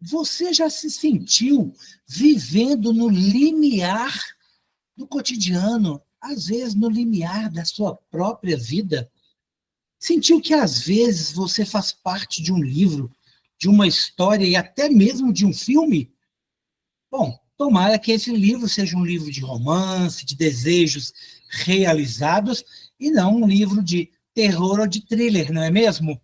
Você já se sentiu vivendo no limiar do cotidiano, às vezes no limiar da sua própria vida? Sentiu que às vezes você faz parte de um livro, de uma história e até mesmo de um filme? Bom, tomara que esse livro seja um livro de romance, de desejos realizados, e não um livro de terror ou de thriller, não é mesmo?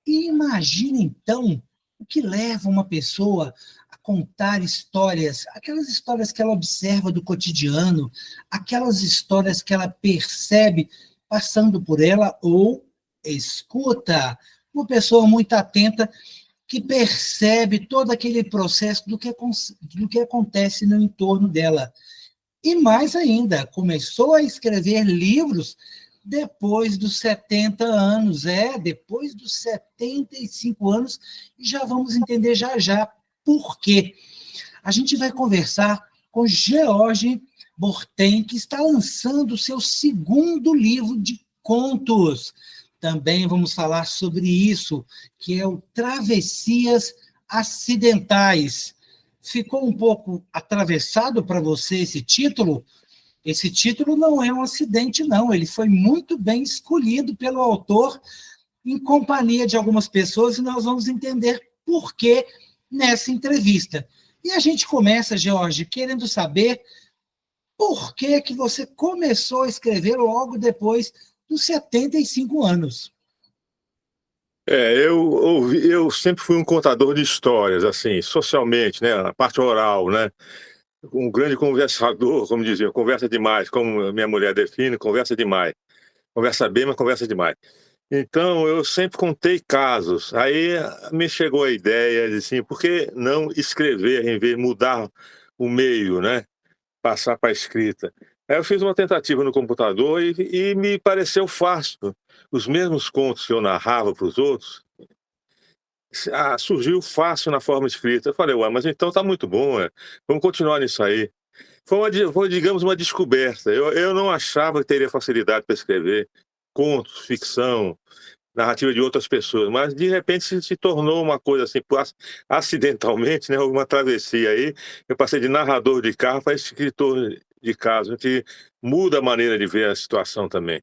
E imagine, então, o que leva uma pessoa a contar histórias, aquelas histórias que ela observa do cotidiano, aquelas histórias que ela percebe passando por ela ou escuta. Uma pessoa muito atenta que percebe todo aquele processo do que acontece no entorno dela. E mais ainda, começou a escrever livros depois dos 70 anos, depois dos 75 anos, e já vamos entender já já por quê. A gente vai conversar com George Borten, que está lançando o seu segundo livro de contos. Também vamos falar sobre isso, que é o Travessias Acidentais. Ficou um pouco atravessado para você esse título? Esse título não é um acidente, não. Ele foi muito bem escolhido pelo autor em companhia de algumas pessoas e nós vamos entender por que nessa entrevista. E a gente começa, George, querendo saber por que você começou a escrever logo depois dos 75 anos. Eu sempre fui um contador de histórias, assim, socialmente, né, a parte oral, né, um grande conversador, como dizia, conversa demais, como minha mulher define, conversa demais. Conversa bem, mas conversa demais. Então, eu sempre contei casos. Aí me chegou a ideia de assim, por que não escrever em vez de mudar o meio, né? Passar para a escrita. Aí eu fiz uma tentativa no computador e me pareceu fácil. Os mesmos contos que eu narrava para os outros, surgiu fácil na forma escrita. Eu falei, ué, mas então tá muito bom, vamos continuar nisso aí. Foi, digamos, uma descoberta. Eu não achava que teria facilidade para escrever contos, ficção, narrativa de outras pessoas, mas de repente se tornou uma coisa assim, acidentalmente, né, uma travessia aí. Eu passei de narrador de carro para escritor de casos, que muda a maneira de ver a situação também.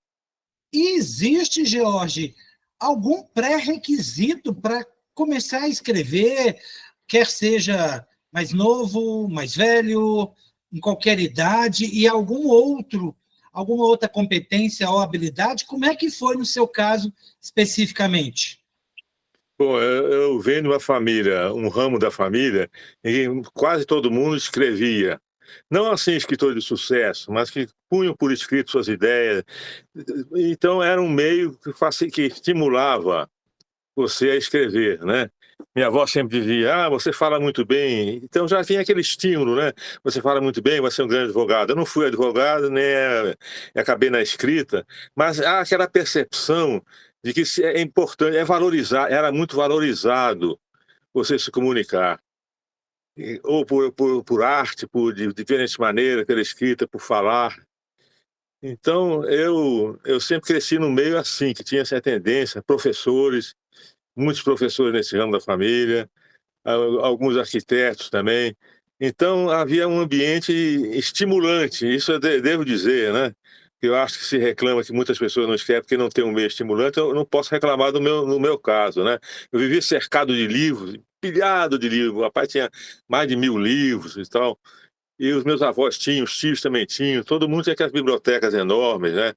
E existe, George, algum pré-requisito para começar a escrever, quer seja mais novo, mais velho, em qualquer idade, e alguma outra competência ou habilidade? Como é que foi no seu caso especificamente? Bom, eu venho de uma família, um ramo da família, em que quase todo mundo escrevia. Não assim escritores de sucesso, mas que punham por escrito suas ideias. Então era um meio que estimulava você a escrever, né. Minha avó sempre dizia: "Ah, você fala muito bem", então já tinha aquele estímulo, né, "Você fala muito bem, vai ser um grande advogado". Eu não fui advogado, nem acabei na escrita, mas há aquela percepção de que se é importante, valorizar, era muito valorizado você se comunicar, ou por arte, por de diferentes maneiras, pela escrita, por falar. Então eu sempre cresci num meio assim, que tinha essa tendência, professores, muitos professores nesse ramo da família, alguns arquitetos também. Então havia um ambiente estimulante, isso eu devo dizer, né. Eu acho que se reclama que muitas pessoas não escrevem porque não tem um meio estimulante, eu não posso reclamar no meu caso, né. Eu vivia cercado de livros, pilhado de livros, o papai tinha mais de 1000 livros e tal, e os meus avós tinham, os tios também tinham, todo mundo tinha aquelas bibliotecas enormes, né.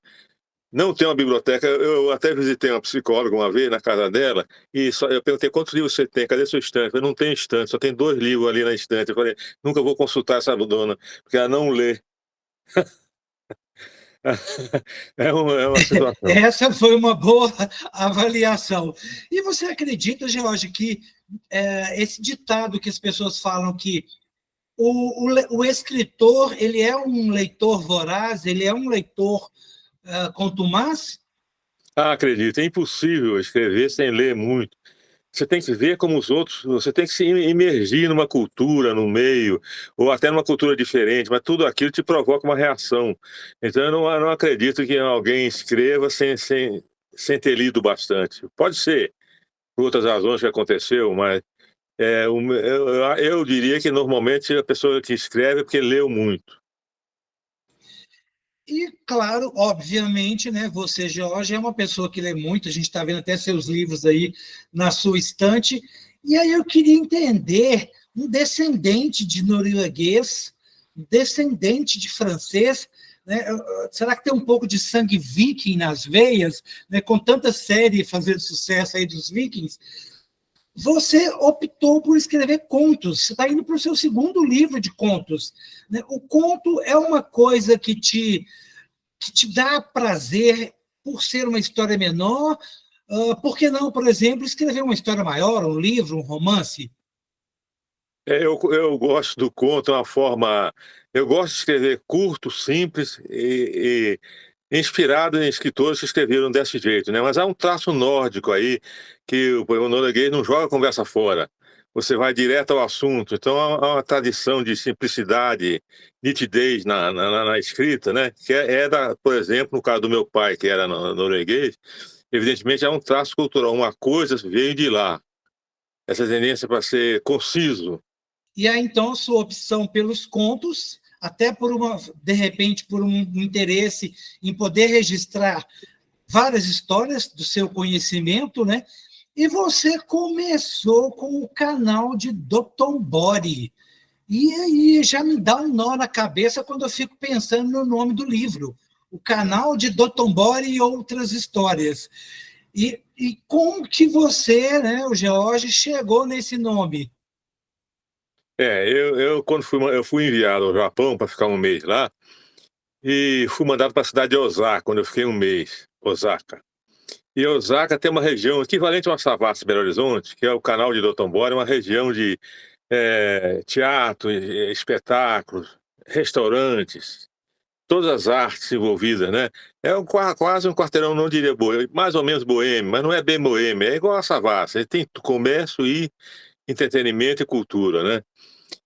Não tem uma biblioteca. Eu até visitei uma psicóloga uma vez na casa dela, e eu perguntei: "Quantos livros você tem? Cadê sua estante?" Ela falou: "Não tem estante, só tem 2 livros ali na estante". Eu falei: "Nunca vou consultar essa dona, porque ela não lê". É uma situação. Essa foi uma boa avaliação. E você acredita, George, que esse ditado que as pessoas falam que o escritor ele é um leitor voraz, ele é um leitor contumaz? Ah, acredito, é impossível escrever sem ler muito. Você tem que ver como os outros, você tem que se imergir numa cultura, num meio, ou até numa cultura diferente, mas tudo aquilo te provoca uma reação. Então eu não acredito que alguém escreva sem ter lido bastante. Pode ser, por outras razões que aconteceu, mas Eu diria que normalmente a pessoa que escreve é porque leu muito. E, claro, obviamente, né, você, Jorge, é uma pessoa que lê muito, a gente está vendo até seus livros aí na sua estante, e aí eu queria entender, um descendente de norueguês, um descendente de francês, né, será que tem um pouco de sangue viking nas veias, né, com tanta série fazendo sucesso aí dos vikings? Você optou por escrever contos, você está indo para o seu segundo livro de contos, né? O conto é uma coisa que te dá prazer por ser uma história menor. Por que não, por exemplo, escrever uma história maior, um livro, um romance? Eu gosto do conto, é uma forma. Eu gosto de escrever curto, simples e inspirado em escritores que escreveram desse jeito, né? Mas há um traço nórdico aí que o norueguês não joga a conversa fora. Você vai direto ao assunto. Então há uma tradição de simplicidade, nitidez na escrita, né? Que por exemplo, no caso do meu pai, que era norueguês, evidentemente é um traço cultural. Uma coisa veio de lá. Essa tendência para ser conciso. E aí, então, sua opção pelos contos, até de repente, por um interesse em poder registrar várias histórias do seu conhecimento, né? E você começou com o canal de Dotonbori. E aí já me dá um nó na cabeça quando eu fico pensando no nome do livro. O canal de Dotonbori e outras histórias. E como que você, né, o George, chegou nesse nome? Quando eu fui enviado ao Japão para ficar um mês lá, e fui mandado para a cidade de Osaka, quando eu fiquei um mês, Osaka. E Osaka tem uma região equivalente a uma Savassi, Belo Horizonte, que é o canal de Dotonbori, uma região de teatro, espetáculos, restaurantes, todas as artes envolvidas, né? Quase um quarteirão, não diria boêmio, mais ou menos boêmio, mas não é bem boêmio, é igual a Savassi, tem comércio e entretenimento e cultura, né?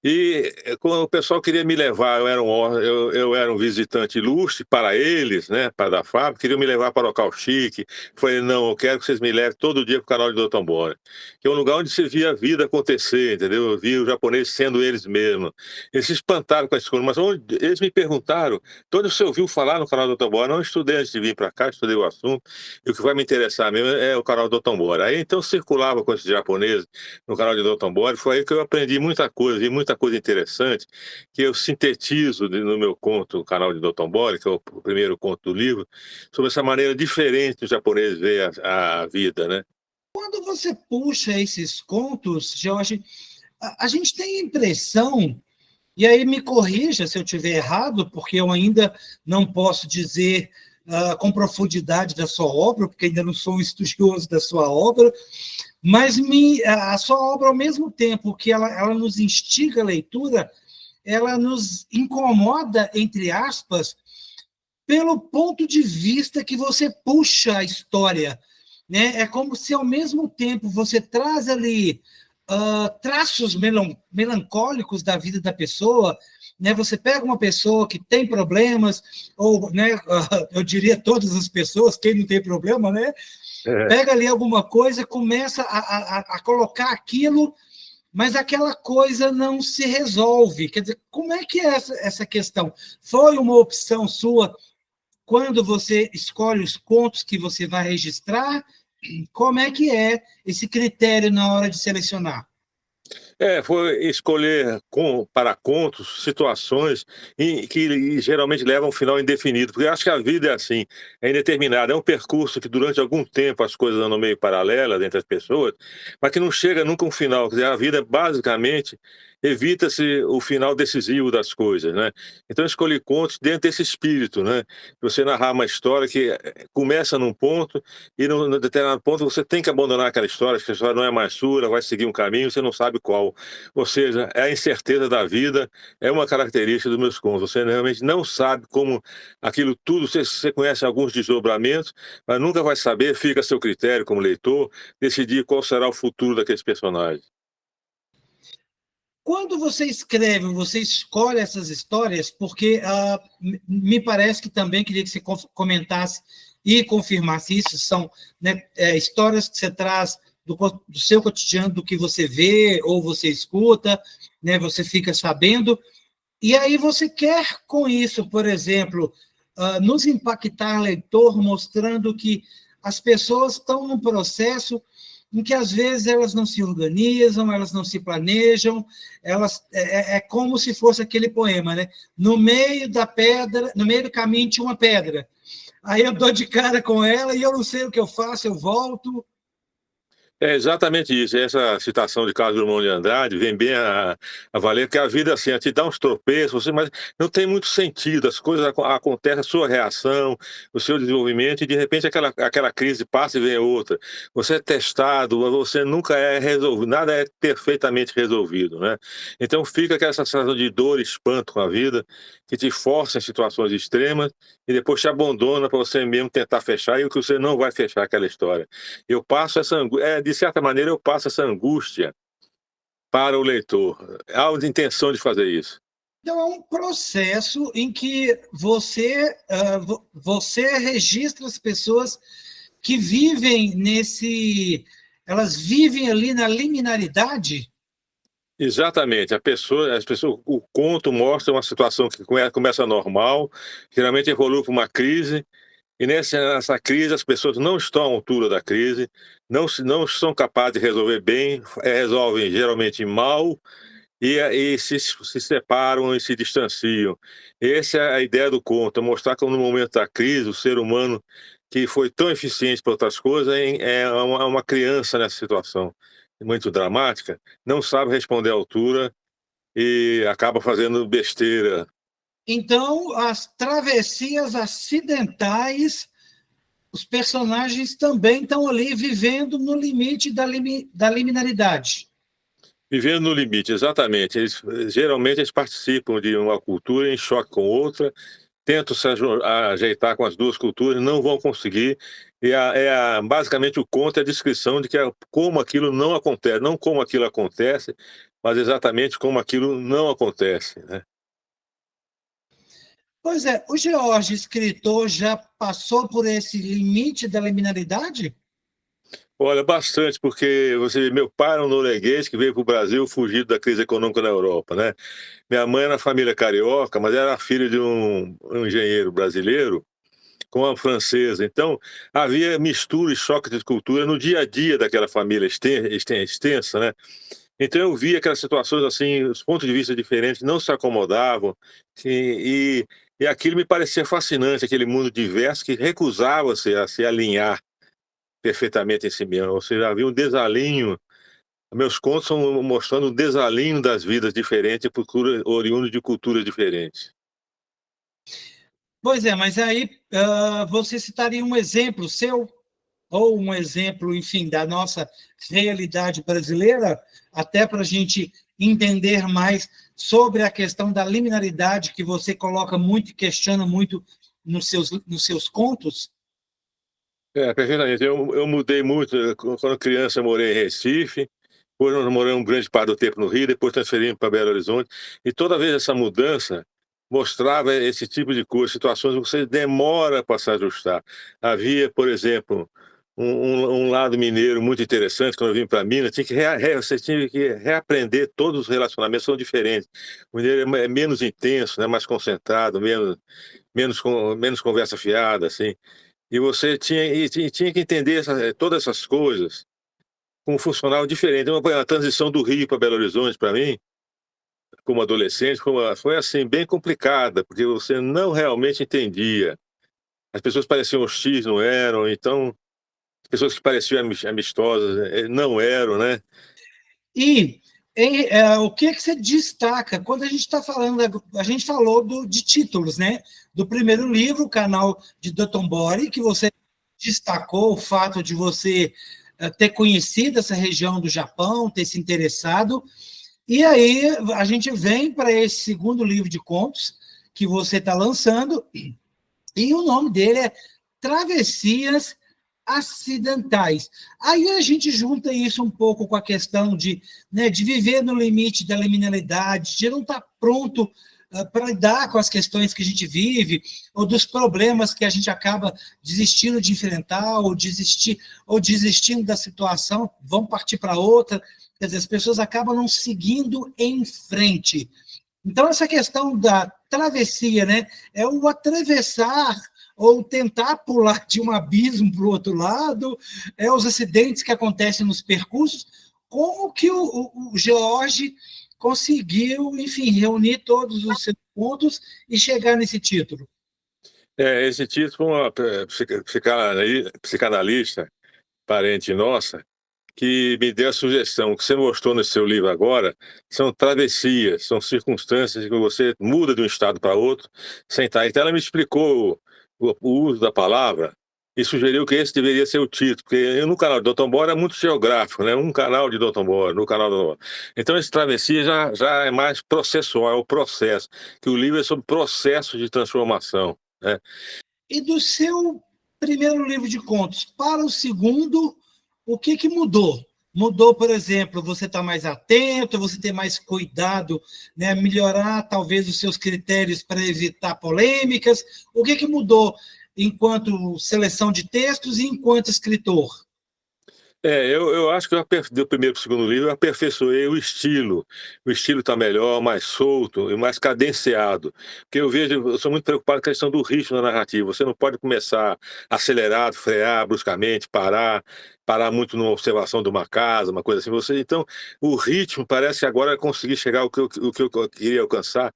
E quando o pessoal queria me levar, eu era um visitante ilustre para eles, né, para da fábrica, queriam me levar para local chique. Falei, não, eu quero que vocês me levem todo dia para o canal de Dotonbori, que é um lugar onde se via a vida acontecer, entendeu? Eu via os japoneses sendo eles mesmos. Eles se espantaram com essa coisa, mas eles me perguntaram, de onde você ouviu falar no canal de Dotonbori? Não, eu estudei antes de vir para cá, estudei o assunto, e o que vai me interessar mesmo é o canal de Dotonbori. Aí então circulava com esses japoneses no canal de Dotonbori, foi aí que eu aprendi muita coisa, vi muita coisa interessante, que eu sintetizo no meu conto, o canal de Dotonbori, que é o primeiro conto do livro, sobre essa maneira diferente que os japoneses veem a vida, né? Quando você puxa esses contos, Jorge, a gente tem a impressão, e aí me corrija se eu estiver errado, porque eu ainda não posso dizer com profundidade da sua obra, porque ainda não sou um estudioso da sua obra, mas a sua obra, ao mesmo tempo que ela nos instiga a leitura, ela nos incomoda, entre aspas, pelo ponto de vista que você puxa a história, né? É como se, ao mesmo tempo, você traz ali traços melancólicos da vida da pessoa, né? Você pega uma pessoa que tem problemas, ou, né, eu diria todas as pessoas, quem não tem problema, né? Pega ali alguma coisa, começa a colocar aquilo, mas aquela coisa não se resolve. Quer dizer, como é que é essa questão? Foi uma opção sua quando você escolhe os contos que você vai registrar? Como é que é esse critério na hora de selecionar? Foi escolher para contos situações que geralmente levam a um final indefinido, porque eu acho que a vida é assim, é indeterminada, é um percurso que durante algum tempo as coisas andam meio paralelas entre as pessoas, mas que não chega nunca a um final. Quer dizer, a vida basicamente evita-se o final decisivo das coisas, né? Então eu escolhi contos dentro desse espírito, né? Você narrar uma história que começa num ponto e num determinado ponto você tem que abandonar aquela história, que a história não é mais sua, ela vai seguir um caminho, você não sabe qual. Ou seja, é a incerteza da vida, é uma característica dos meus contos. Você realmente não sabe como aquilo tudo, você conhece alguns desdobramentos, mas nunca vai saber, fica a seu critério como leitor, decidir qual será o futuro daqueles personagens. Quando você escreve, você escolhe essas histórias, porque me parece que também queria que você comentasse e confirmasse isso, são, né, histórias que você traz do seu cotidiano, do que você vê ou você escuta, né? Você fica sabendo, e aí você quer, com isso, por exemplo, nos impactar leitor, mostrando que as pessoas estão num processo em que, às vezes, elas não se organizam, elas não se planejam, é como se fosse aquele poema, né? No meio da pedra, no meio do caminho tinha uma pedra. Aí eu dou de cara com ela e eu não sei o que eu faço, eu volto. É exatamente isso. Essa citação de Carlos Drummond de Andrade vem bem a valer, que a vida, assim, te dá uns tropeços, mas não tem muito sentido. As coisas acontecem, a sua reação, o seu desenvolvimento, e de repente aquela crise passa e vem outra. Você é testado, você nunca é resolvido, nada é perfeitamente resolvido, né? Então fica aquela sensação de dor e espanto com a vida, que te força em situações extremas e depois te abandona para você mesmo tentar fechar, e o que você não vai fechar aquela história. Eu passo essa angústia, de certa maneira, eu passo essa angústia para o leitor. Há a intenção de fazer isso. Então, é um processo em que você registra as pessoas que vivem elas vivem ali na liminaridade. Exatamente. As pessoas, o conto mostra uma situação que começa normal, geralmente evolui para uma crise, e nessa crise as pessoas não estão à altura da crise, não são capazes de resolver bem, resolvem geralmente mal, e se separam e se distanciam. Essa é a ideia do conto, é mostrar que no momento da crise, o ser humano, que foi tão eficiente para outras coisas, é uma criança nessa situação muito dramática, não sabe responder à altura e acaba fazendo besteira. Então, as travessias acidentais, os personagens também estão ali vivendo no limite da liminaridade. Vivendo no limite, exatamente. Geralmente eles participam de uma cultura em choque com outra, tentam se ajeitar com as duas culturas, não vão conseguir. E basicamente o conto é a descrição de como aquilo não acontece, não como aquilo acontece, mas exatamente como aquilo não acontece, né? Pois é, o George, escritor, já passou por esse limite da liminaridade? Olha, bastante, porque meu pai era um norueguês que veio para o Brasil fugido da crise econômica na Europa, né? Minha mãe era família carioca, mas era filha de um engenheiro brasileiro com a francesa. Então, havia mistura e choque de cultura no dia a dia daquela família extensa, né? Então, eu via aquelas situações assim, os pontos de vista diferentes não se acomodavam, e aquilo me parecia fascinante, aquele mundo diverso que recusava-se a se alinhar perfeitamente em si mesmo. Ou seja, havia um desalinho. Meus contos são mostrando o desalinho das vidas diferentes, oriundo de culturas diferentes. Pois é, mas aí você citaria um exemplo seu, ou um exemplo, enfim, da nossa realidade brasileira, até para a gente entender mais sobre a questão da liminaridade que você coloca muito e questiona muito nos seus contos? Perfeitamente. Eu mudei muito. Quando criança, eu morei em Recife. Depois nós moramos grande parte do tempo no Rio. Depois transferimos para Belo Horizonte. E toda vez essa mudança mostrava esse tipo de coisa, situações que você demora para se ajustar. Havia, por exemplo, um lado mineiro muito interessante. Quando eu vim para Minas, você tinha que reaprender. Todos os relacionamentos são diferentes. O mineiro é menos intenso, né, mais concentrado, menos conversa fiada, assim. E você tinha que entender todas essas coisas como funcionava diferente. A transição do Rio para Belo Horizonte, para mim, como adolescente, foi assim, bem complicada, porque você não realmente entendia. As pessoas pareciam hostis, não eram, então, as pessoas que pareciam amistosas não eram, né? E o que você destaca quando a gente está falando? A gente falou de títulos, né? Do primeiro livro, o Canal de Dotonbori, que você destacou o fato de você ter conhecido essa região do Japão, ter se interessado. E aí a gente vem para esse segundo livro de contos que você está lançando, e o nome dele é Travessias Acidentais. Aí a gente junta isso um pouco com a questão de viver no limite da liminalidade, de não estar pronto para lidar com as questões que a gente vive, ou dos problemas que a gente acaba desistindo de enfrentar, ou desistindo da situação, vão partir para outra. Quer dizer, as pessoas acabam não seguindo em frente. Então, essa questão da travessia, né, é o atravessar ou tentar pular de um abismo para o outro lado, os acidentes que acontecem nos percursos. Como que o George conseguiu, enfim, reunir todos os seus pontos e chegar nesse título? Esse título, uma psicanalista, parente nossa, que me deu a sugestão, que você mostrou no seu livro agora, são travessias, são circunstâncias que você muda de um estado para outro, sem estar. Então ela me explicou o uso da palavra e sugeriu que esse deveria ser o título, porque no canal de Dr. Bora é muito geográfico, né? Um canal de Dr. Bora, no canal do Dr. Bora. Então esse travessia já é mais processual, é o processo, que o livro é sobre processos de transformação, né? E do seu primeiro livro de contos para o segundo, o que mudou? Mudou, por exemplo, você está mais atento, você ter mais cuidado, né, melhorar talvez os seus critérios para evitar polêmicas. O que mudou enquanto seleção de textos e enquanto escritor? Eu acho que do primeiro para o segundo livro eu aperfeiçoei o estilo. O estilo está melhor, mais solto e mais cadenciado. Porque eu sou muito preocupado com a questão do ritmo da narrativa. Você não pode começar acelerado, frear bruscamente, parar muito numa observação de uma casa, uma coisa assim. Então, o ritmo parece que agora eu consegui chegar ao que eu queria alcançar.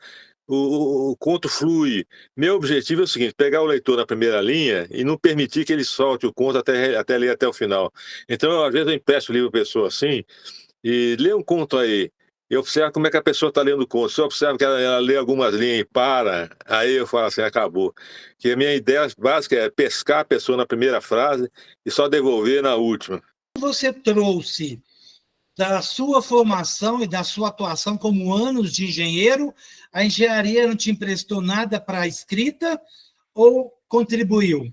O conto flui. Meu objetivo é o seguinte: pegar o leitor na primeira linha e não permitir que ele solte o conto até ler até o final. Então, às vezes, eu empresto o livro para a pessoa assim, e lê um conto aí. Eu observo como é que a pessoa está lendo o conto. Se eu observo que ela lê algumas linhas e para, aí eu falo assim, acabou. Que a minha ideia básica é pescar a pessoa na primeira frase e só devolver na última. Você trouxe da sua formação e da sua atuação como anos de engenheiro, a engenharia não te emprestou nada para a escrita ou contribuiu?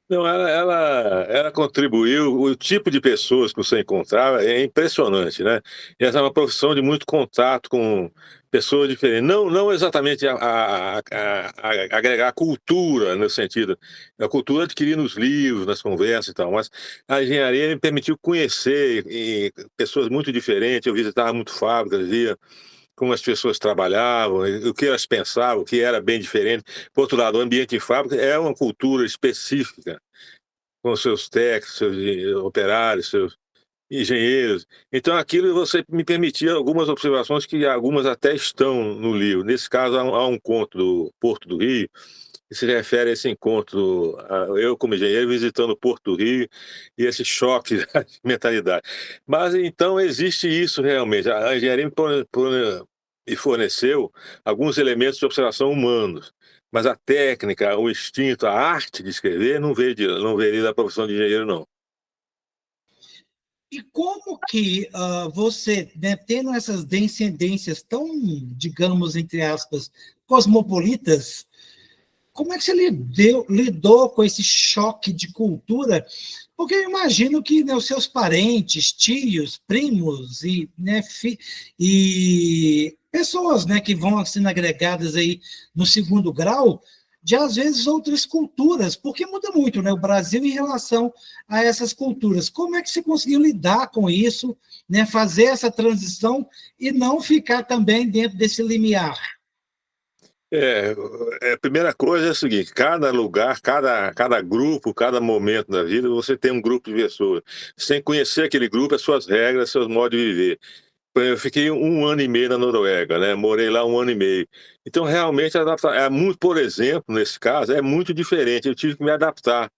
Não, ela contribuiu, o tipo de pessoas que você encontrava é impressionante, né? E essa é uma profissão de muito contato com pessoas diferentes. Não exatamente agregar cultura, no sentido, a cultura adquirida nos livros, nas conversas e tal, mas a engenharia me permitiu conhecer pessoas muito diferentes. Eu visitava muito fábricas, via como as pessoas trabalhavam, o que elas pensavam, o que era bem diferente. Por outro lado, o ambiente de fábrica é uma cultura específica, com seus técnicos, seus operários, seus engenheiros. Então, aquilo você me permitia algumas observações que algumas até estão no livro. Nesse caso, há um conto do Porto do Rio, que se refere a esse encontro, eu como engenheiro visitando o Porto do Rio, e esse choque de mentalidade. Mas então existe isso realmente. A engenharia me forneceu alguns elementos de observação humanos, mas a técnica, o instinto, a arte de escrever não veio da profissão de engenheiro, não. E como que você, né, tendo essas descendências tão, digamos, entre aspas, cosmopolitas, como é que você lidou com esse choque de cultura? Porque eu imagino que, né, os seus parentes, tios, primos e pessoas, né, que vão sendo agregadas aí no segundo grau, de às vezes outras culturas, porque muda muito, né, o Brasil em relação a essas culturas. Como é que você conseguiu lidar com isso, né, fazer essa transição e não ficar também dentro desse limiar? É, a primeira coisa é o seguinte: cada lugar, cada grupo, cada momento da vida, você tem um grupo de pessoas. Sem conhecer aquele grupo, as suas regras, seus modos de viver. Eu fiquei 1 ano e meio na Noruega, né? Morei lá 1 ano e meio. Então, realmente, por exemplo, nesse caso, é muito diferente. Eu tive que me adaptar.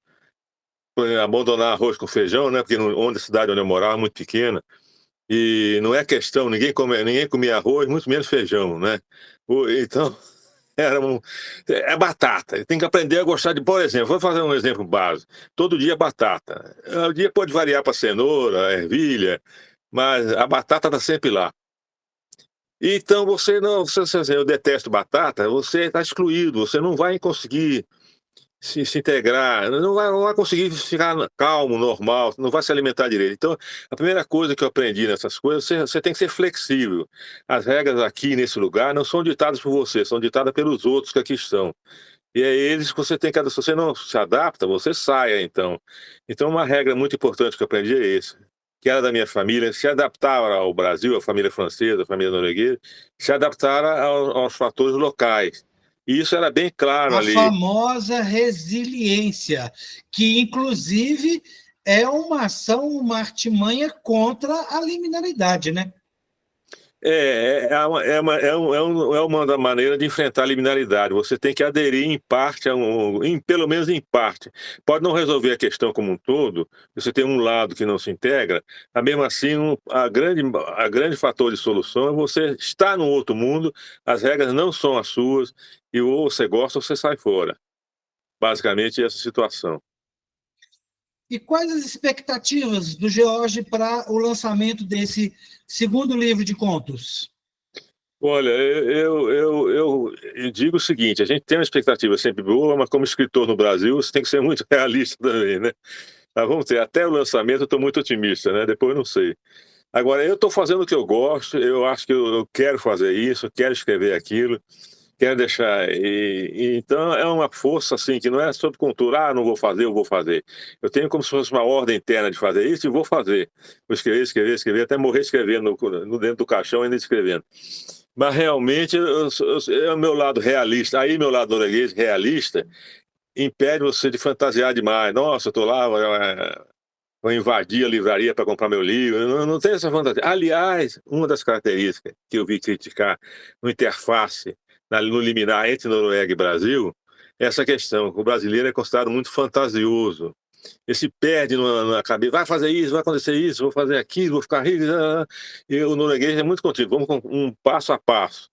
Por exemplo, abandonar arroz com feijão, né? Porque onde a cidade onde eu morava, muito pequena. E não é questão, ninguém comia arroz, muito menos feijão, né? Então, é batata. Tem que aprender a gostar de, por exemplo, vou fazer um exemplo básico. Todo dia batata. O dia pode variar para cenoura, ervilha, mas a batata está sempre lá. Então você não, você, eu detesto batata, você está excluído, você não vai conseguir se integrar, não vai conseguir ficar calmo, normal, não vai se alimentar direito. Então, a primeira coisa que eu aprendi nessas coisas, você tem que ser flexível. As regras aqui nesse lugar não são ditadas por você, são ditadas pelos outros que aqui estão. E é eles que você tem que, se você não se adapta, você saia então. Então, uma regra muito importante que eu aprendi é esse, que era da minha família, se adaptar ao Brasil, à família francesa, à família norueguesa, se adaptar aos fatores locais. E isso era bem claro A ali. famosa resiliência, que inclusive é uma ação, uma artimanha contra a liminalidade, né? É uma maneira de enfrentar a liminalidade. Você tem que aderir em parte, pelo menos em parte. Pode não resolver a questão como um todo, você tem um lado que não se integra, mas mesmo assim, a grande fator de solução é você estar num outro mundo, as regras não são as suas, e ou você gosta ou você sai fora. Basicamente, essa situação. E quais as expectativas do George para o lançamento desse segundo livro de contos? Olha, eu digo o seguinte: a gente tem uma expectativa sempre boa, mas como escritor no Brasil, você tem que ser muito realista também, né? Mas vamos ter, até o lançamento eu estou muito otimista, né? Depois eu não sei. Agora, eu estou fazendo o que eu gosto, eu acho que eu quero fazer isso, quero escrever aquilo, quero deixar. Então, é uma força, assim, que não é sobre cultura, não vou fazer, eu vou fazer. Eu tenho como se fosse uma ordem interna de fazer isso e vou fazer. Vou escrever, escrever, escrever, até morrer escrevendo no dentro do caixão, ainda escrevendo. Mas realmente é o meu lado realista. Aí, meu lado norueguês realista impede você de fantasiar demais. Nossa, eu estou lá, vou invadir a livraria para comprar meu livro. Não tem essa fantasia. Aliás, uma das características que eu vi criticar no interface, no liminar entre Noruega e Brasil, é essa questão. O brasileiro é considerado muito fantasioso. Ele se perde na cabeça, vai fazer isso, vai acontecer isso, vou fazer aquilo, vou ficar rico. E o norueguês é muito contigo, vamos com um passo a passo.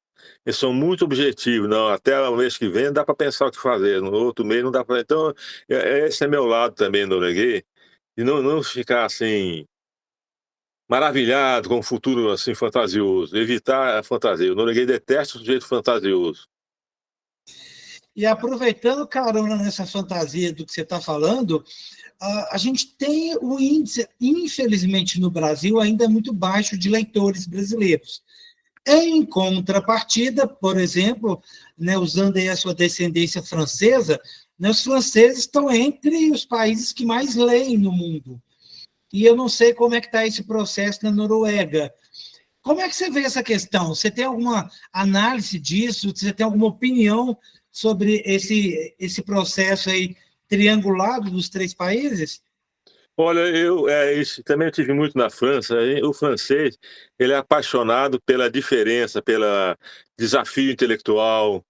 Eles são muito objetivos, não, até o mês que vem dá para pensar o que fazer, no outro mês não dá para. Então, esse é meu lado também norueguês, e não ficar assim, maravilhado com o futuro assim fantasioso, evitar a fantasia. O norueguês detesta o sujeito fantasioso. E aproveitando carona nessa fantasia do que você está falando, a gente tem o índice, infelizmente no Brasil, ainda muito baixo de leitores brasileiros. Em contrapartida, por exemplo, né, usando aí a sua descendência francesa, né, os franceses estão entre os países que mais leem no mundo. E eu não sei como é que está esse processo na Noruega. Como é que você vê essa questão? Você tem alguma análise disso? Você tem alguma opinião sobre esse processo aí triangulado dos três países? Olha, isso também eu tive muito na França. O francês, ele é apaixonado pela diferença, pelo desafio intelectual,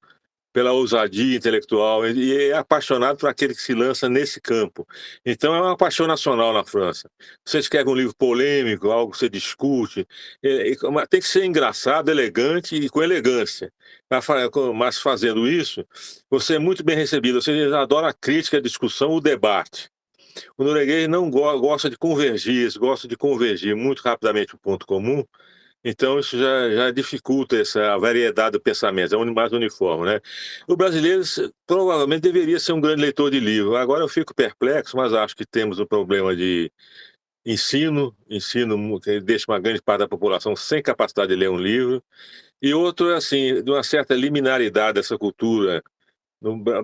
pela ousadia intelectual, e é apaixonado por aquele que se lança nesse campo. Então é uma paixão nacional na França. Você escreve um livro polêmico, algo que você discute, mas tem que ser engraçado, elegante e com elegância. Mas fazendo isso, você é muito bem recebido. Você adora a crítica, a discussão, o debate. O norueguês não gosta de convergir, gosta de convergir muito rapidamente o ponto comum, então isso já dificulta essa variedade do pensamento, é mais uniforme, né? O brasileiro provavelmente deveria ser um grande leitor de livro. Agora eu fico perplexo, mas acho que temos um problema de ensino que deixa uma grande parte da população sem capacidade de ler um livro, e outro, assim, de uma certa liminaridade dessa cultura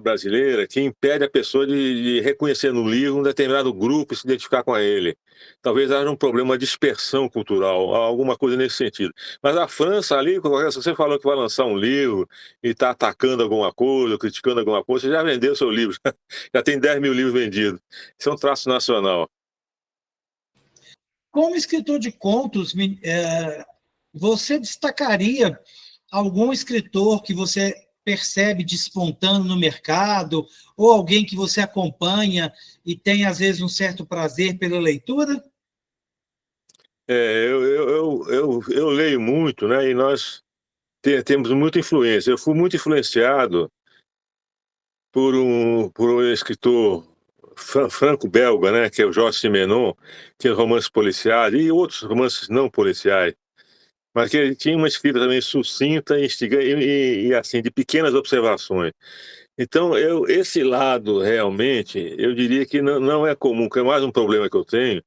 brasileira que impede a pessoa de reconhecer no livro um determinado grupo e se identificar com ele. Talvez haja um problema de dispersão cultural, alguma coisa nesse sentido. Mas a França ali, se você falou que vai lançar um livro e está atacando alguma coisa, criticando alguma coisa, você já vendeu seu livro, já tem 10 mil livros vendidos. Isso é um traço nacional. Como escritor de contos, você destacaria algum escritor que você percebe despontando no mercado, ou alguém que você acompanha e tem, às vezes, um certo prazer pela leitura? Eu leio muito, né? E nós temos muita influência. Eu fui muito influenciado por um escritor franco-belga, né? Que é o Jorge Simenon, que é romances policiais e outros romances não policiais. Mas que ele tinha uma escrita também sucinta, instigante assim, de pequenas observações. Então, esse lado realmente, eu diria que não é comum, que é mais um problema que eu tenho,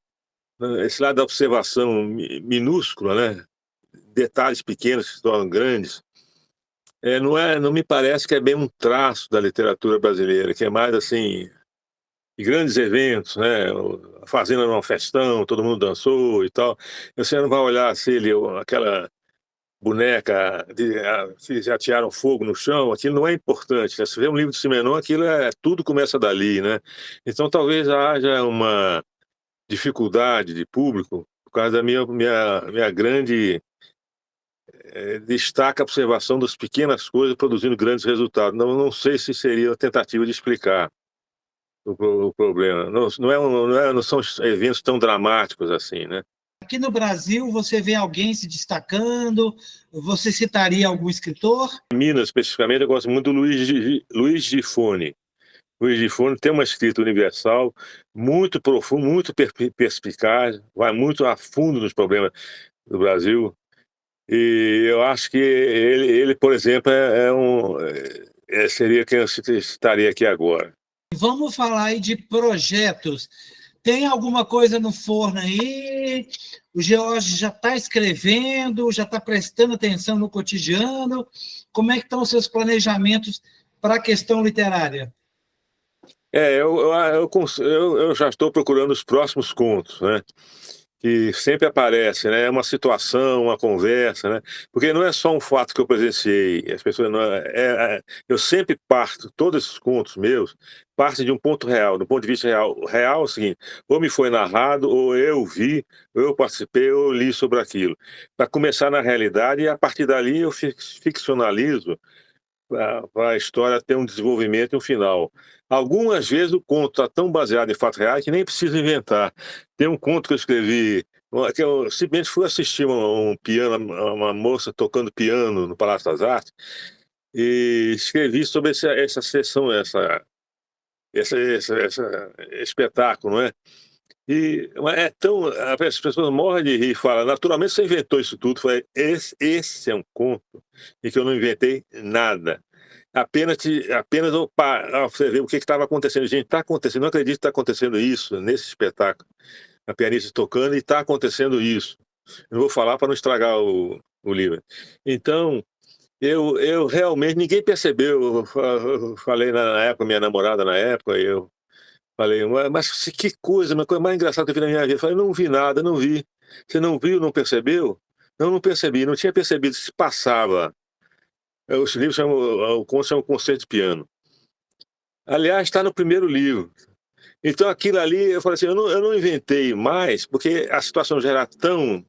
né, esse lado da observação minúscula, né, detalhes pequenos que se tornam grandes, não me parece que é bem um traço da literatura brasileira, que é mais assim, de grandes eventos, né, a fazenda numa festão, todo mundo dançou e tal. Você não vai olhar se ele, aquela boneca que já atearam fogo no chão, aquilo não é importante, né? Se vê um livro de Simenon, aquilo tudo começa dali, né? Então talvez haja uma dificuldade de público por causa da minha grande destaca a observação das pequenas coisas produzindo grandes resultados. Não sei se seria uma tentativa de explicar o problema. Não são eventos tão dramáticos assim, né? Aqui no Brasil, você vê alguém se destacando? Você citaria algum escritor? Em Minas, especificamente, eu gosto muito do Luiz Gifone. Luiz Gifone tem uma escrita universal, muito profunda, muito perspicaz, vai muito a fundo nos problemas do Brasil. E eu acho que ele por exemplo, seria quem eu citaria aqui agora. Vamos falar aí de projetos. Tem alguma coisa no forno aí? O George já está escrevendo, já está prestando atenção no cotidiano? Como é que estão os seus planejamentos para a questão literária? Eu já estou procurando os próximos contos, né? Que sempre aparece, né? É uma situação, uma conversa, né? Porque não é só um fato que eu presenciei. As pessoas eu sempre parto, todos esses contos meus partem de um ponto real, do ponto de vista real. Real é o seguinte: ou me foi narrado, ou eu vi, ou eu participei, ou eu li sobre aquilo. Para começar na realidade e a partir dali eu ficcionalizo para a história ter um desenvolvimento e um final. Algumas vezes o conto está tão baseado em fatos reais que nem precisa inventar. Tem um conto que eu escrevi, que eu simplesmente fui assistir uma moça tocando piano no Palácio das Artes, e escrevi sobre essa sessão, essa espetáculo, não é? É tão. As pessoas morrem de rir e falam, naturalmente você inventou isso tudo. Falei, esse é um conto em que eu não inventei nada. Apenas você ver o que estava acontecendo. Gente, está acontecendo, não acredito que está acontecendo isso nesse espetáculo. A pianista tocando e está acontecendo isso. Eu não vou falar para não estragar o livro. Então, eu realmente, ninguém percebeu. Eu falei na época, minha namorada na época, eu falei, mas que coisa, uma coisa mais engraçada que eu vi na minha vida. Eu falei, não vi nada, não vi. Você não viu, não percebeu? Não percebi, não tinha percebido, se passava. Os livros chamam, o conto chama Concerto de Piano. Aliás, está no primeiro livro. Então aquilo ali, eu falei assim, eu não inventei mais, porque a situação já era tão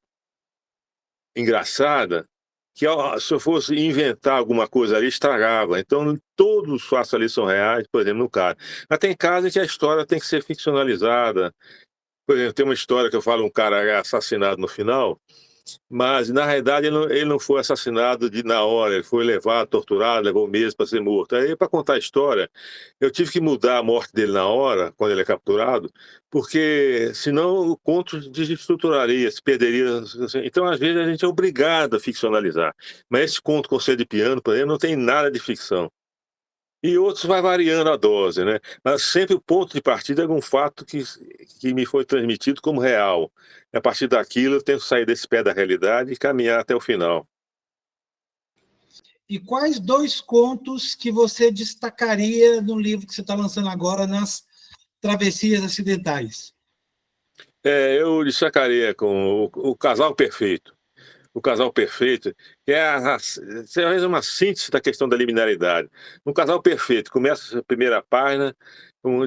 engraçada, que se eu fosse inventar alguma coisa ali, estragava. Então todos os fatos ali são reais, por exemplo, no caso. Mas tem casos em que a história tem que ser ficcionalizada. Por exemplo, tem uma história que eu falo, um cara é assassinado no final, mas na realidade ele não foi assassinado na hora, ele foi levado, torturado, levou meses para ser morto. Aí, para contar a história, eu tive que mudar a morte dele na hora, quando ele é capturado, porque senão o conto desestruturaria, se perderia. Então, às vezes, a gente é obrigado a ficcionalizar. Mas esse conto Concerto de Piano, por exemplo, não tem nada de ficção. E outros vai variando a dose, né? Mas sempre o ponto de partida é algum fato que me foi transmitido como real. A partir daquilo, eu tento sair desse pé da realidade e caminhar até o final. E quais dois contos que você destacaria no livro que você está lançando agora, Nas Travessias Acidentais? Eu destacaria com o Casal Perfeito. O Casal Perfeito, que é uma síntese da questão da liminaridade. Um casal perfeito, começa a primeira página,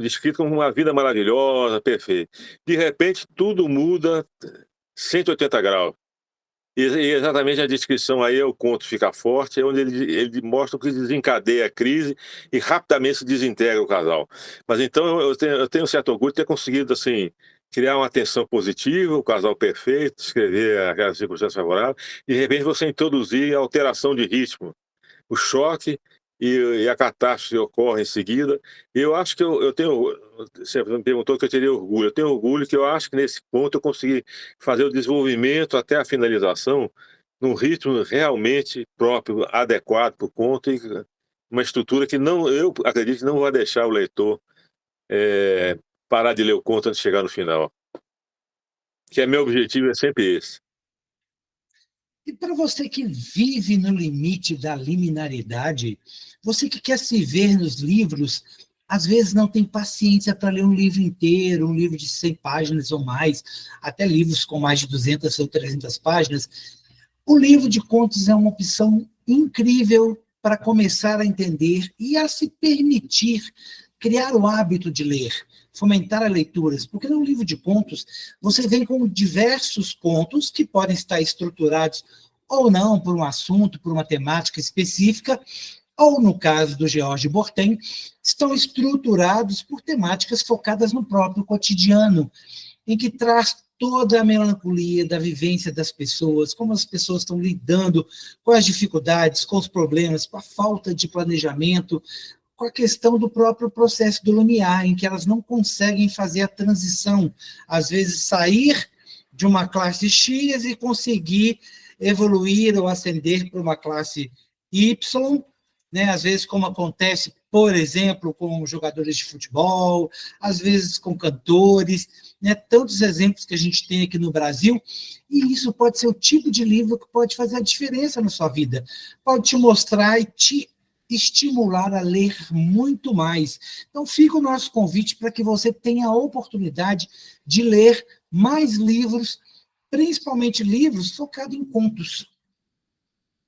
descrito como uma vida maravilhosa, perfeita. De repente, tudo muda 180 graus. E exatamente a descrição aí, o conto fica forte, é onde ele mostra o que desencadeia a crise e rapidamente se desintegra o casal. Mas então eu tenho um certo orgulho de ter conseguido, assim, criar uma tensão positiva, o casal perfeito, escrever aquelas circunstâncias favoráveis, e de repente você introduzir a alteração de ritmo, o choque e a catástrofe ocorre em seguida. E eu acho que eu tenho. Você me perguntou que eu teria orgulho. Eu tenho orgulho que eu acho que nesse ponto eu consegui fazer o desenvolvimento até a finalização num ritmo realmente próprio, adequado para o conto uma estrutura que não, eu acredito que não vai deixar o leitor parar de ler o conto antes de chegar no final. Que é meu objetivo, é sempre esse. E para você que vive no limite da liminaridade, você que quer se ver nos livros, às vezes não tem paciência para ler um livro inteiro, um livro de 100 páginas ou mais, até livros com mais de 200 ou 300 páginas, o livro de contos é uma opção incrível para começar a entender e a se permitir criar o hábito de ler, fomentar as leituras, porque no livro de contos você vem com diversos contos que podem estar estruturados ou não por um assunto, por uma temática específica, ou no caso do George Borten, estão estruturados por temáticas focadas no próprio cotidiano, em que traz toda a melancolia da vivência das pessoas, como as pessoas estão lidando com as dificuldades, com os problemas, com a falta de planejamento, com a questão do próprio processo do Lumiar, em que elas não conseguem fazer a transição, às vezes sair de uma classe X e conseguir evoluir ou ascender para uma classe Y, né? Às vezes como acontece, por exemplo, com jogadores de futebol, às vezes com cantores, né? Tantos exemplos que a gente tem aqui no Brasil, e isso pode ser o tipo de livro que pode fazer a diferença na sua vida, pode te mostrar e te estimular a ler muito mais. Então, fica o nosso convite para que você tenha a oportunidade de ler mais livros, principalmente livros focados em contos.